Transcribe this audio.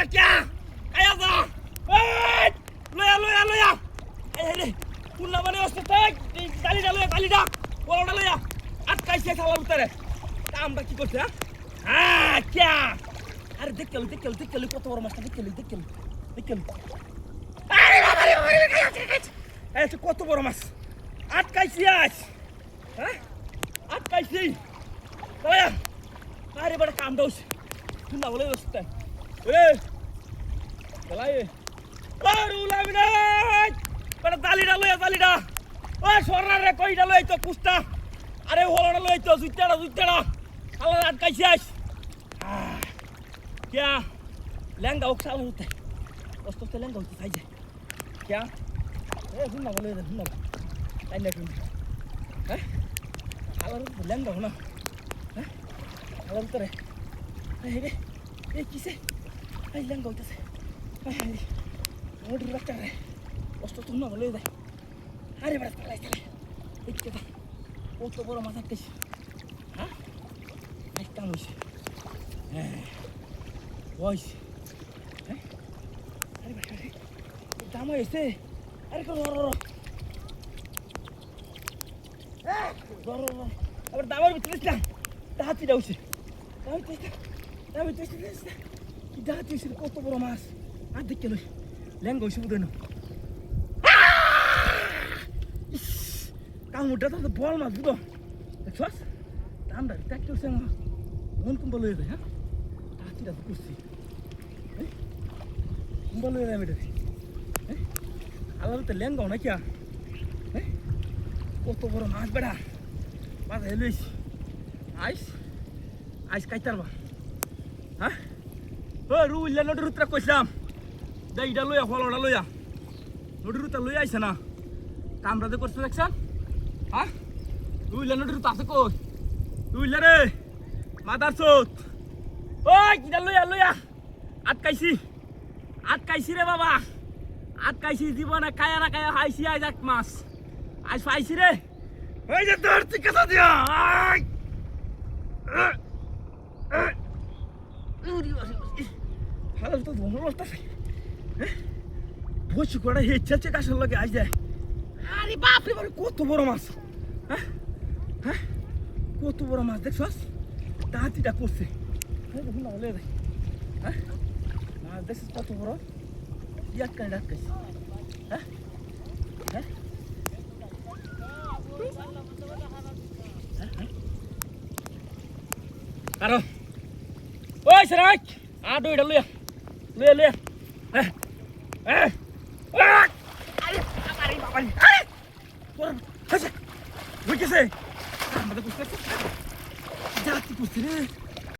বাচ্চা কে আয়া যা এই লয়া এই রে কুন্না মানে অস্ত থাক দালিটা বড়টা লয়া আটকাইছে শালা উতারে আমরা কি করছে হ্যাঁ কে আরে দেখ কেলি কত বড় মাছটা দেখ কেলি আরে বাবা রে এই কত বড় মাছ আটকাইছি আজ হ্যাঁ আটকাইছি লয়া আরে বড় কাম দাও কুন্না বলে অস্ত এই চলাই আর উলাবি না বড় দালিটা ওই সরনার রে কইটা লই তো কুস্তা আরে হলড়া লই তো জুইতাড়া শালা আটকাইছিস क्या लहंगा उठा होता है दोस्तों से लहंगा होता है क्या ए सुनना बोले सुनना लाइन लेके हैं अलग लहंगा होना हैं अलग उतर है ये किसे आई लहंगा होता है मोड़ रखा है दोस्तों सुनना बोले अरे बड़ा चला एक के वो तो बड़ा मजा कैसे हाँ ऐसा मुझे Boys, अरे बैठा रे, दामा ऐसे, अरे करो रो, अब दामा भी चलता, दाती जाऊ से, दामी चलता, कि दाती से को तो बड़ा मास, आज देख के लो, लहंगा उसे बुझे ना, काम उठा था तो बॉल मार बुझो, देखो, दाम डर, टैक क्यों से ना, मन कुंभल ले रहे हैं, दाती जाऊ कुछ सी कुंभल ले रहे हैं मेरे अलग तो लेंगा ना क्या वो तो बड़ा मास बड़ा बात है लुइस आइस क्या चल रहा हाँ ओ रूल ले नोट रुत्रा कोई शाम दाई डालो या फॉलो डालो या नोट रुत्रा लो या इसे ना काम राधे कोर्स सिलेक्शन हाँ रूल ले नोट रुत्रा से कोई रूल ले रे मादार सोत ओए कि डालो या আটকাইছি রে বাবা আটকাইছি জীবনে কায়া না কায়া হাইছি আজ এক মাস আজ পাইছি রে ওই যে ধরতি কথা দিয়া হাল তো ধোনো অবস্থা বসে করে হেচ্ছে কাশের লগে আজ যায় আরে বাপ রে বাপ কত বড় মাছ হ্যাঁ হ্যাঁ কত বড় মাছ দেখছস দাঁতিটা করছে হ্যাঁ দেখুন না বলে হ্যাঁ this is কত বড় ইয়াক কাটা কাছে হ্যাঁ হ্যাঁ আরো ওই সরাক আডো এটা লইয়া হ্যাঁ হ্যাঁ আরে বাবা আরে তোর হাসে ওই কেসে আমাদের বুঝতে যাচ্ছি বুঝতে রে